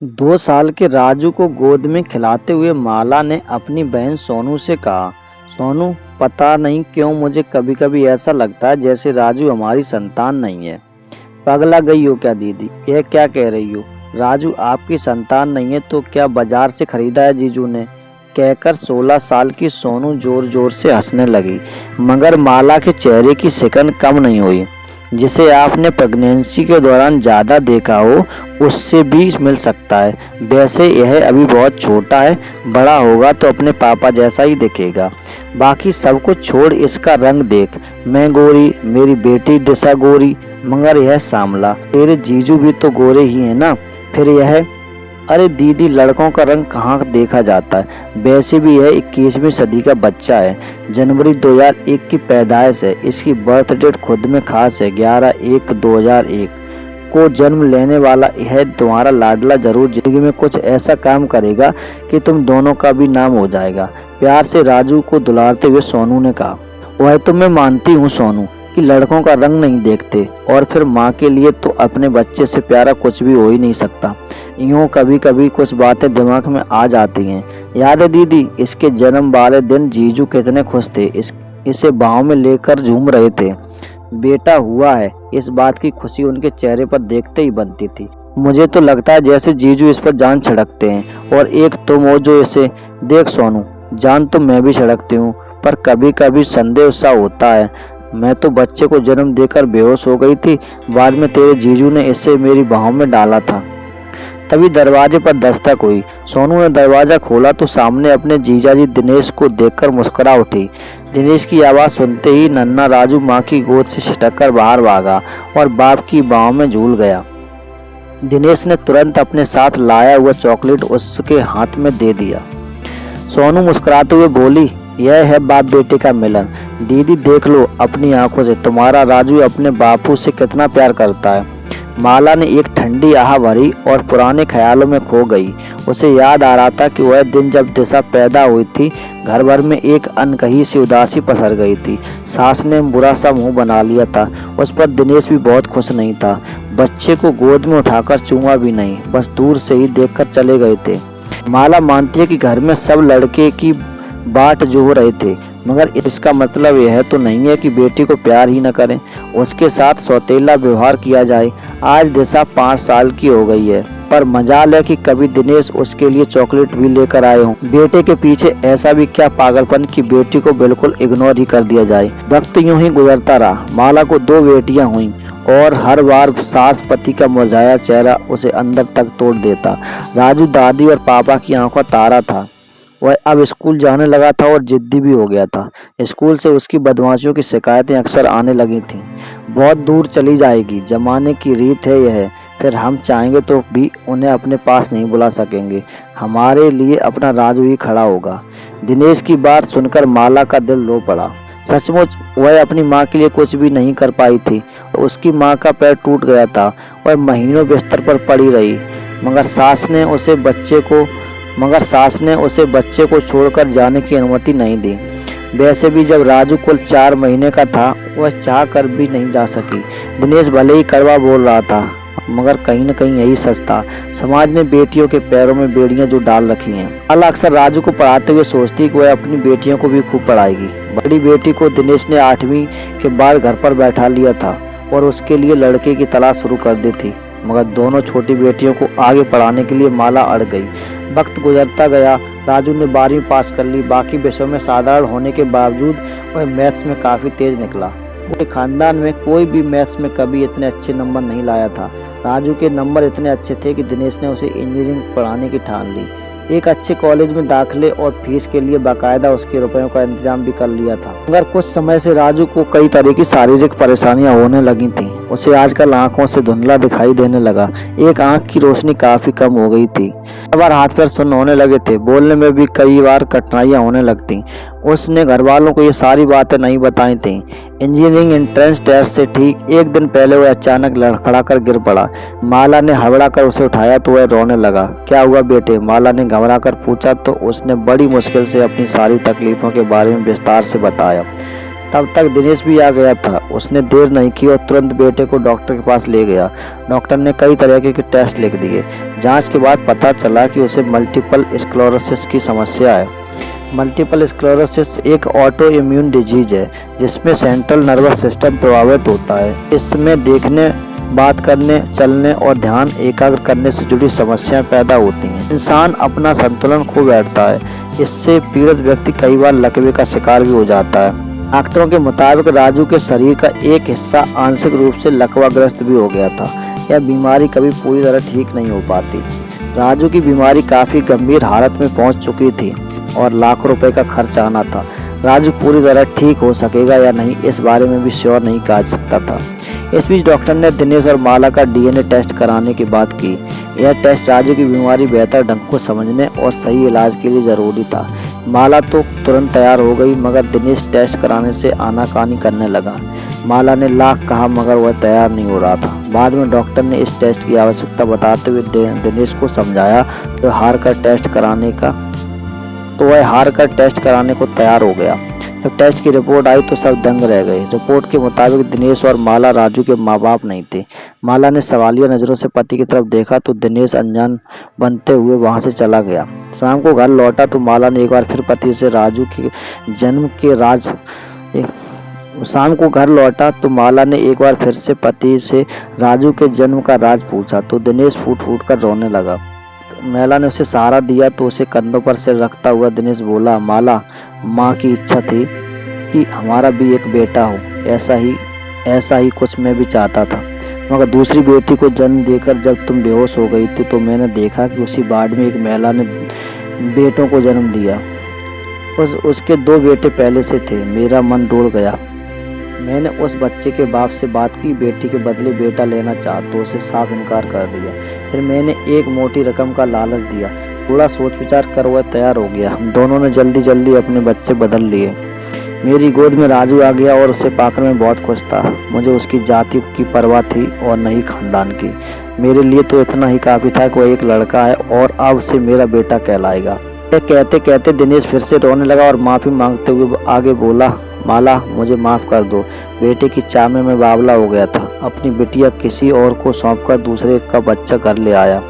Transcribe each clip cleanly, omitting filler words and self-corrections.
2 साल के राजू को गोद में खिलाते हुए माला ने अपनी बहन सोनू से कहा, सोनू, पता नहीं क्यों मुझे कभी कभी ऐसा लगता है जैसे राजू हमारी संतान नहीं है। पगला गई हो क्या दीदी, यह क्या कह रही हो? राजू आपकी संतान नहीं है तो क्या बाजार से खरीदा है जीजू ने? कहकर 16 साल की सोनू जोर जोर से हंसने लगी, मगर माला के चेहरे की सिकन कम नहीं हुई। जिसे आपने प्रेगनेंसी के दौरान ज़्यादा देखा हो उससे भी मिल सकता है। वैसे यह अभी बहुत छोटा है, बड़ा होगा तो अपने पापा जैसा ही दिखेगा। बाकी सब कुछ छोड़ इसका रंग देख, मैं गोरी, मेरी बेटी दिशा गोरी, मगर यह सांवला। तेरे जीजू भी तो गोरे ही है ना, फिर यह। अरे दीदी, लड़कों का रंग कहाँ देखा जाता है? वैसे भी यह 21वीं सदी का बच्चा है। जनवरी 2001 की पैदाइश है। इसकी बर्थ डेट खुद में खास है, 11/1/2001 को जन्म लेने वाला यह तुम्हारा लाडला जरूर जिंदगी में कुछ ऐसा काम करेगा कि तुम दोनों का भी नाम हो जाएगा। प्यार से राजू को दुलारते हुए सोनू ने कहा। वह तो मैं मानती हूँ सोनू कि लड़कों का रंग नहीं देखते, और फिर माँ के लिए तो अपने बच्चे से प्यारा कुछ भी हो ही नहीं सकता। यूँ कभी कभी कुछ बातें दिमाग में आ जाती हैं। याद है दीदी, इसके जन्म वाले दिन जीजू कितने खुश थे, इसे बाहों में लेकर झूम रहे थे। बेटा हुआ है, इस बात की खुशी उनके चेहरे पर देखते ही बनती थी। मुझे तो लगता है जैसे जीजू इस पर जान छिड़कते हैं। और एक तुम हो जो इसे। देख सोनू, जान तो मैं भी छिड़कती हूँ, पर कभी कभी संदेह सा होता है। मैं तो बच्चे को जन्म देकर बेहोश हो गई थी, बाद में तेरे जीजू ने इसे मेरी बाहों में डाला था। तभी दरवाजे पर दस्तक हुई। सोनू ने दरवाजा खोला तो सामने अपने जीजाजी दिनेश को देखकर मुस्कुरा उठी। दिनेश की आवाज़ सुनते ही नन्हा राजू माँ की गोद से छिटककर बाहर भागा और बाप की बाहों में झूल गया। दिनेश ने तुरंत अपने साथ लाया हुआ चॉकलेट उसके हाथ में दे दिया। सोनू मुस्कुराते हुए बोली, यह है बाप बेटे का मिलन। दीदी देख लो अपनी आंखों से, तुम्हारा राजू अपने बापू से कितना प्यार करता है। माला ने एक ठंडी आह भरी और पुराने ख्यालों में खो गई। उसे याद आ रहा था कि वह दिन जब दिशा पैदा हुई थी, घर भर में एक अनकही सी उदासी पसर गई थी। सास ने बुरा सा मुंह बना लिया था। उस पर दिनेश भी बहुत खुश नहीं था। बच्चे को गोद में उठाकर चूमा भी नहीं, बस दूर से ही देखकर चले गए थे। माला मानती है कि घर में सब लड़के की बाट जो रहे थे, मगर इसका मतलब यह तो नहीं है कि बेटी को प्यार ही न करें, उसके साथ सौतेला व्यवहार किया जाए। आज दिशा 5 साल की हो गई है, पर मजाल है कि कभी दिनेश उसके लिए चॉकलेट भी लेकर आए हों। बेटे के पीछे ऐसा भी क्या पागलपन कि बेटी को बिल्कुल इग्नोर ही कर दिया जाए। वक्त यूं ही गुजरता रहा। माला को 2 बेटियां हुईं और हर बार सास पति का मुरझाया चेहरा उसे अंदर तक तोड़ देता। राजू दादी और पापा की आंखों तारा था। वह अब स्कूल जाने लगा था और जिद्दी भी हो गया था। स्कूल से उसकी बदमाशियों की शिकायतें अक्सर आने लगी थीं। बहुत दूर चली जाएगी, जमाने की रीत है यह। फिर हम चाहेंगे तो भी उन्हें अपने पास नहीं बुला सकेंगे। हमारे लिए अपना राजू ही खड़ा होगा। दिनेश की बात सुनकर माला का दिल रो पड़ा। सचमुच वह अपनी माँ के लिए कुछ भी नहीं कर पाई थी। उसकी माँ का पैर टूट गया था। वह महीनों बिस्तर पर पड़ी रही, मगर सास ने उसे बच्चे को छोड़कर जाने की अनुमति नहीं दी। वैसे भी जब राजू कुल 4 महीने का था, वह चाह कर भी नहीं जा सकी। दिनेश भले ही कड़वा बोल रहा था, मगर कहीं न कहीं यही सच था। समाज ने बेटियों के पैरों में बेड़ियां जो डाल रखी हैं। माला अक्सर राजू को पढ़ाते हुए सोचती कि वह अपनी बेटियों को भी खूब पढ़ाएगी। बड़ी बेटी को दिनेश ने 8वीं के बाद घर पर बैठा लिया था और उसके लिए लड़के की तलाश शुरू कर दी थी, मगर दोनों छोटी बेटियों को आगे पढ़ाने के लिए माला अड़ गई। वक्त गुजरता गया। राजू ने 12वीं पास कर ली। बाकी विषयों में साधारण होने के बावजूद वह मैथ्स में काफ़ी तेज निकला। उसके खानदान में कोई भी मैथ्स में कभी इतने अच्छे नंबर नहीं लाया था। राजू के नंबर इतने अच्छे थे कि दिनेश ने उसे इंजीनियरिंग पढ़ाने की ठान ली। एक अच्छे कॉलेज में दाखिले और फीस के लिए बाकायदा उसके रुपयों का इंतजाम भी कर लिया था। मगर कुछ समय से राजू को कई तरह की शारीरिक परेशानियां होने लगी थीं। उसे आजकल आंखों से धुंधला दिखाई देने लगा। एक आंख की रोशनी काफी कम हो गई थी। कई बार हाथ पैर सुन्न होने लगे थे। बोलने में भी कई बार कठिनाइयां होने लगती। उसने घर वालों को ये सारी बातें नहीं बताई थी। इंजीनियरिंग एंट्रेंस टेस्ट से ठीक 1 दिन पहले वह अचानक लड़खड़ा कर गिर पड़ा। माला ने हड़बड़ा कर उसे उठाया तो वह रोने लगा। क्या हुआ बेटे? माला ने घबरा कर पूछा तो उसने बड़ी मुश्किल से अपनी सारी तकलीफों के बारे में विस्तार से बताया। तब तक दिनेश भी आ गया था। उसने देर नहीं की और तुरंत बेटे को डॉक्टर के पास ले गया। डॉक्टर ने कई तरह के टेस्ट लिख दिए। जांच के बाद पता चला कि उसे मल्टीपल स्क्लेरोसिस की समस्या है। मल्टीपल स्क्लेरोसिस एक ऑटो इम्यून डिजीज है जिसमें सेंट्रल नर्वस सिस्टम प्रभावित होता है। इसमें देखने, बात करने, चलने और ध्यान एकाग्र करने से जुड़ी समस्याएं पैदा होती हैं। इंसान अपना संतुलन खो बैठता है। इससे पीड़ित व्यक्ति कई बार लकवे का शिकार भी हो जाता है। डॉक्टरों के मुताबिक राजू के शरीर का एक हिस्सा आंशिक रूप से लकवाग्रस्त भी हो गया था। यह बीमारी कभी पूरी तरह ठीक नहीं हो पाती। राजू की बीमारी काफी गंभीर हालत में पहुंच चुकी थी और लाखों रुपए का खर्च आना था। राजू पूरी तरह ठीक हो सकेगा या नहीं, इस बारे में भी श्योर नहीं कहा जा सकता था। इस बीच डॉक्टर ने दिनेश और माला का डीएनए टेस्ट कराने की बात की। यह टेस्ट राजू की बीमारी बेहतर ढंग को समझने और सही इलाज के लिए जरूरी था। माला तो तुरंत तैयार हो गई, मगर दिनेश टेस्ट कराने से आनाकानी करने लगा। माला ने लाख कहा मगर वह तैयार नहीं हो रहा था। बाद में डॉक्टर ने इस टेस्ट की आवश्यकता बताते हुए दिनेश को समझाया तो वह हार कर टेस्ट कराने को तैयार हो गया। जब टेस्ट की रिपोर्ट आई तो सब दंग रह गए। रिपोर्ट के मुताबिक दिनेश और माला राजू के माँ बाप नहीं थे। माला ने सवालिया नजरों से पति की तरफ देखा तो दिनेश अनजान बनते हुए वहां से चला गया। शाम को घर लौटा तो माला ने एक बार फिर पति से राजू के जन्म के राज शाम को घर लौटा तो माला ने एक बार फिर से पति से राजू के जन्म का राज पूछा तो दिनेश फूट फूट कर रोने लगा। माला ने उसे सहारा दिया तो उसे कंधों पर सिर रखता हुआ दिनेश बोला, माला, माँ की इच्छा थी कि हमारा भी एक बेटा हो। ऐसा ही कुछ मैं भी चाहता था, मगर दूसरी बेटी को जन्म देकर जब तुम बेहोश हो गई थी तो मैंने देखा कि उसी वार्ड में एक महिला ने बेटों को जन्म दिया। उसके 2 बेटे पहले से थे। मेरा मन डोल गया। मैंने उस बच्चे के बाप से बात की, बेटी के बदले बेटा लेना चाहा तो उसे साफ इनकार कर दिया। फिर मैंने एक मोटी रकम का लालच दिया। थोड़ा सोच विचार कर वह तैयार हो गया। हम दोनों ने जल्दी जल्दी अपने बच्चे बदल लिए। मेरी गोद में राजू आ गया और उसे पाकर मैं बहुत खुश था। मुझे उसकी जाति की परवाह थी और नहीं खानदान की। मेरे लिए तो इतना ही काफी था कि वह एक लड़का है और अब से मेरा बेटा कहलाएगा। कहते कहते दिनेश फिर से रोने लगा और माफी मांगते हुए आगे बोला, माला, मुझे माफ कर दो। बेटे की चाह में मैं बावला हो गया था। अपनी बिटिया किसी और को सौंपकर दूसरे का बच्चा घर ले आया।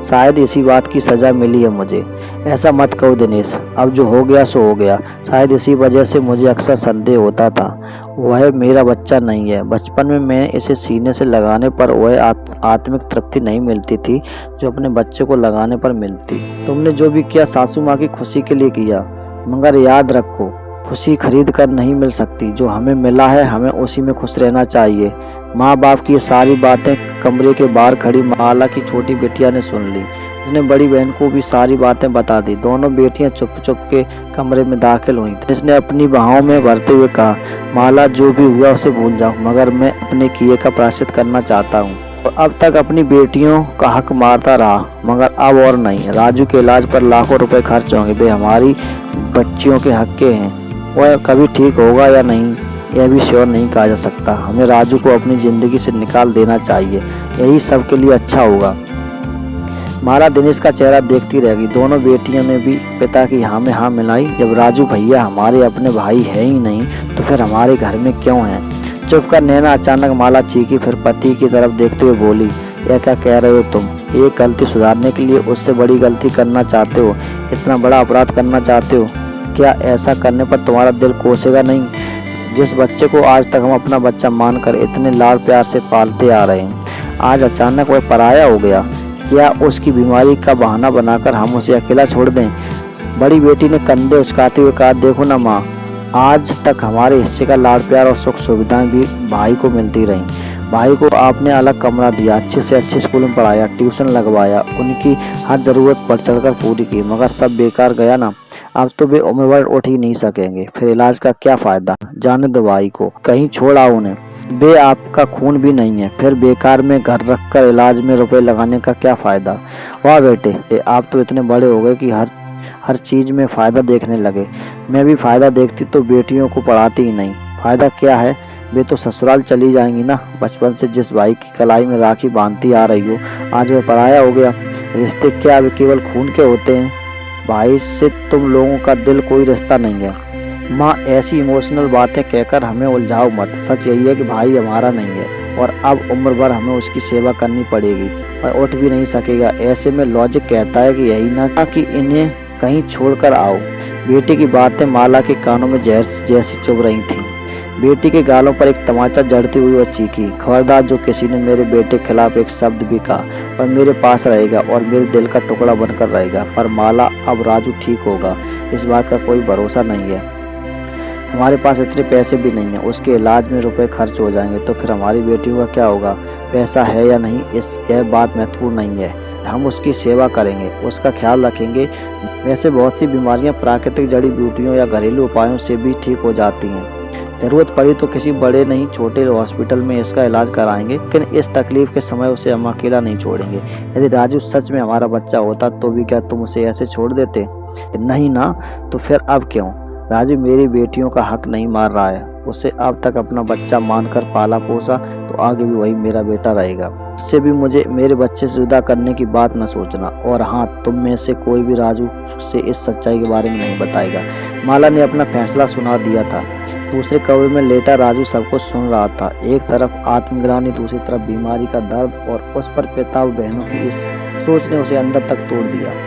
शायद इसी बात की सजा मिली है मुझे। ऐसा मत कहो दिनेश, अब जो हो गया सो हो गया। शायद इसी वजह से मुझे अक्सर संदेह होता था वह मेरा बच्चा नहीं है। बचपन में मैं इसे सीने से लगाने पर वह आत्मिक तृप्ति नहीं मिलती थी जो अपने बच्चे को लगाने पर मिलती। तुमने जो भी किया सासू माँ की खुशी के लिए किया, मगर याद रखो खुशी खरीद कर नहीं मिल सकती। जो हमें मिला है हमें उसी में खुश रहना चाहिए। माँ बाप की ये सारी बातें कमरे के बाहर खड़ी माला की छोटी बेटिया ने सुन ली। उसने बड़ी बहन को भी सारी बातें बता दी। दोनों बेटियां चुप चुप के कमरे में दाखिल हुईं। इसने अपनी बाहों में भरते हुए कहा, माला, जो भी हुआ उसे भूल जाओ, मगर मैं अपने किए का प्रायश्चित करना चाहता हूँ। अब तक अपनी बेटियों का हक मारता रहा, मगर अब और नहीं। राजू के इलाज पर लाखों रुपए खर्च होंगे। वे हमारी बच्चियों के हक के हैं। वह कभी ठीक होगा या नहीं यह भी श्योर नहीं कहा जा सकता। हमें राजू को अपनी जिंदगी से निकाल देना चाहिए, यही सबके लिए अच्छा होगा। माला दिनेश का चेहरा देखती रह गई। दोनों बेटियों ने भी पिता की हाँ में हाँ मिलाई। जब राजू भैया हमारे अपने भाई है ही नहीं तो फिर हमारे घर में क्यों हैं? चुप कर नैना अचानक माला चीखी, फिर पति की तरफ देखते हुए बोली, यह क्या कह रहे हो तुम? एक गलती सुधारने के लिए उससे बड़ी गलती करना चाहते हो? इतना बड़ा अपराध करना चाहते हो? क्या ऐसा करने पर तुम्हारा दिल कोसेगा नहीं? जिस बच्चे को आज तक हम अपना बच्चा मानकर इतने लाड़ प्यार से पालते आ रहे हैं, आज अचानक वह पराया हो गया। क्या उसकी बीमारी का बहाना बनाकर हम उसे अकेला छोड़ दें? बड़ी बेटी ने कंधे उचकाते हुए कहा, देखो ना माँ, आज तक हमारे हिस्से का लाड़ प्यार और सुख सुविधाएं भी भाई को मिलती रहीं। भाई को आपने अलग कमरा दिया, अच्छे से अच्छे स्कूल में पढ़ाया, ट्यूशन लगवाया, उनकी हर जरूरत बढ़ चढ़कर पूरी की, मगर सब बेकार गया ना। अब तो वे उम्र भर उठ ही नहीं सकेंगे, फिर इलाज का क्या फायदा? जाने दो भाई को, कहीं छोड़ आओ उन्हें। वे आपका खून भी नहीं है, फिर बेकार में घर रखकर इलाज में रुपए लगाने का क्या फायदा? वाह बेटे, आप तो इतने बड़े हो गए कि हर चीज में फायदा देखने लगे। मैं भी फायदा देखती तो बेटियों को पढ़ाती ही नहीं। फायदा क्या है? वे तो ससुराल चली जाएंगी ना। बचपन से जिस भाई की कलाई में राखी बांधती आ रही हो, आज वह पराया हो गया। रिश्ते क्या वे केवल खून के होते हैं? भाई से तुम लोगों का दिल कोई रिश्ता नहीं है। माँ ऐसी इमोशनल बातें कहकर हमें उलझाओ मत। सच यही है कि भाई हमारा नहीं है और अब उम्र भर हमें उसकी सेवा करनी पड़ेगी और उठ भी नहीं सकेगा। ऐसे में लॉजिक कहता है कि यही ना कि इन्हें कहीं छोड़कर आओ। बेटी की बातें माला के कानों में जहर जैसी चुभ रही थीं। बेटी के गालों पर एक तमाचा जड़ती हुई वह चीखी, खबरदार जो किसी ने मेरे बेटे के खिलाफ एक शब्द भी कहा और मेरे पास रहेगा और मेरे दिल का टुकड़ा बनकर रहेगा। पर माला, अब राजू ठीक होगा, इस बात का कोई भरोसा नहीं है। हमारे पास इतने पैसे भी नहीं है, उसके इलाज में रुपए खर्च हो जाएंगे तो फिर हमारी बेटियों का क्या होगा? पैसा है या नहीं यह बात महत्वपूर्ण नहीं है। हम उसकी सेवा करेंगे, उसका ख्याल रखेंगे। वैसे बहुत सी बीमारियां प्राकृतिक जड़ी बूटियों या घरेलू उपायों से भी ठीक हो जाती हैं। जरूरत पड़ी तो किसी बड़े नहीं छोटे हॉस्पिटल में इसका इलाज कराएंगे, लेकिन इस तकलीफ के समय उसे हम अकेला नहीं छोड़ेंगे। यदि राजू सच में हमारा बच्चा होता तो भी क्या तुम उसे ऐसे छोड़ देते? नहीं ना, तो फिर अब क्यों? राजू मेरी बेटियों का हक नहीं मार रहा है। उसे अब तक अपना बच्चा मानकर पाला पोसा तो आगे भी वही मेरा बेटा रहेगा। इससे भी मुझे मेरे बच्चे से जुदा करने की बात न सोचना। और हाँ, तुम में से कोई भी राजू से इस सच्चाई के बारे में नहीं बताएगा। माला ने अपना फैसला सुना दिया था। दूसरे कमरे में लेटा राजू सब कुछ सुन रहा था। एक तरफ आत्मग्लानि, दूसरी तरफ बीमारी का दर्द और उस पर पिता और बहनों की इस सोच ने उसे अंदर तक तोड़ दिया।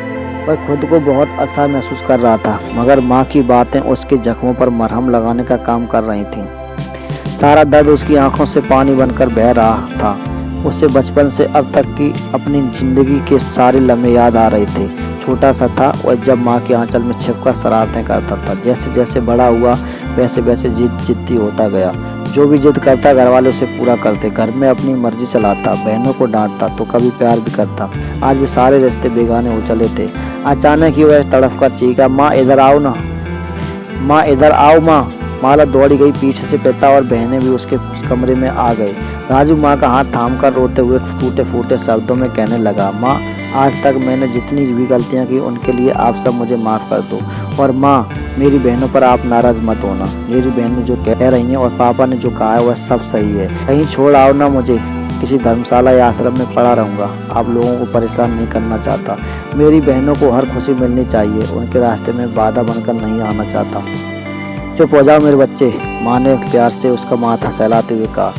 वह खुद को बहुत असहाय महसूस कर रहा था, मगर माँ की बातें उसके जख्मों पर मरहम लगाने का काम कर रही थीं। सारा दर्द उसकी आंखों से पानी बनकर बह रहा था। उसे बचपन से अब तक की अपनी जिंदगी के सारे लम्हे याद आ रहे थे। छोटा सा था और जब माँ के आंचल में छिपकर शरारतें करता था। जैसे जैसे बड़ा हुआ वैसे वैसे जिद्दी होता गया। जो भी जिद करता घर वाले उसे पूरा करते। घर में अपनी मर्जी चलाता, बहनों को डांटता तो कभी प्यार भी करता। आज भी सारे रिश्ते बेगाने हो चले थे। अचानक ही वह तड़फ कर चीखा, माँ इधर आओ ना, माँ इधर आओ माँ। माला दौड़ी गई। पीछे से पिता और बहनें भी उसके कमरे में आ गए। राजू माँ का हाथ थामकर रोते हुए टूटे फूटे शब्दों में कहने लगा, माँ आज तक मैंने जितनी भी गलतियाँ की उनके लिए आप सब मुझे माफ़ कर दो। और माँ, मेरी बहनों पर आप नाराज़ मत होना। मेरी बहनें जो कह रही हैं और पापा ने जो कहा है वह सब सही है। कहीं छोड़ आओ ना मुझे, किसी धर्मशाला या आश्रम में पड़ा रहूँगा। आप लोगों को परेशान नहीं करना चाहता। मेरी बहनों को हर खुशी मिलनी चाहिए, उनके रास्ते में बाधा बनकर नहीं आना चाहता। चुप हो जाओ मेरे बच्चे, माँ ने प्यार से उसका माथा सहलाते हुए कहा।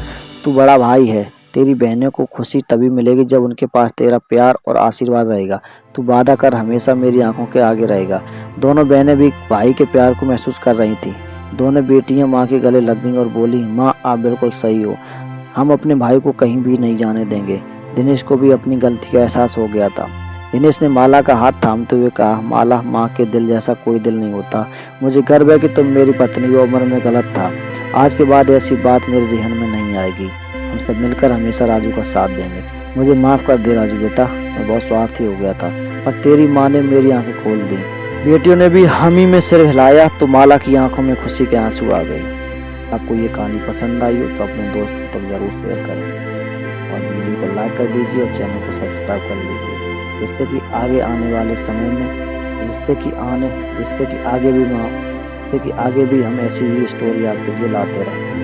तू बड़ा भाई है, तेरी बहनों को खुशी तभी मिलेगी जब उनके पास तेरा प्यार और आशीर्वाद रहेगा। तू वादा कर हमेशा मेरी आंखों के आगे रहेगा। दोनों बहनें भी भाई के प्यार को महसूस कर रही थीं। दोनों बेटियां माँ के गले लग गईं और बोली, माँ आप बिल्कुल सही हो, हम अपने भाई को कहीं भी नहीं जाने देंगे। दिनेश को भी अपनी गलती का एहसास हो गया था। दिनेश ने माला का हाथ थामते हुए कहा, माला, माँ के दिल जैसा कोई दिल नहीं होता। मुझे गर्व है कि तुम मेरी पत्नी हो। उम्र में गलत था, आज के बाद ऐसी बात मेरे जहन में नहीं आएगी। हम सब मिलकर हमेशा राजू का साथ देंगे। मुझे माफ़ कर दे राजू बेटा, मैं बहुत स्वार्थी हो गया था और तेरी माँ ने मेरी आंखें खोल दी। बेटियों ने भी हामी में सिर हिलाया तो माला की आंखों में खुशी के आंसू आ गए। आपको ये कहानी पसंद आई हो तो अपने दोस्तों तक जरूर शेयर करें और वीडियो को लाइक कर दीजिए और चैनल को सब्सक्राइब कर लीजिए, जिससे कि आगे आने वाले समय में जिससे कि आगे भी हम ऐसी ही स्टोरी आपके लिए लाते रहें।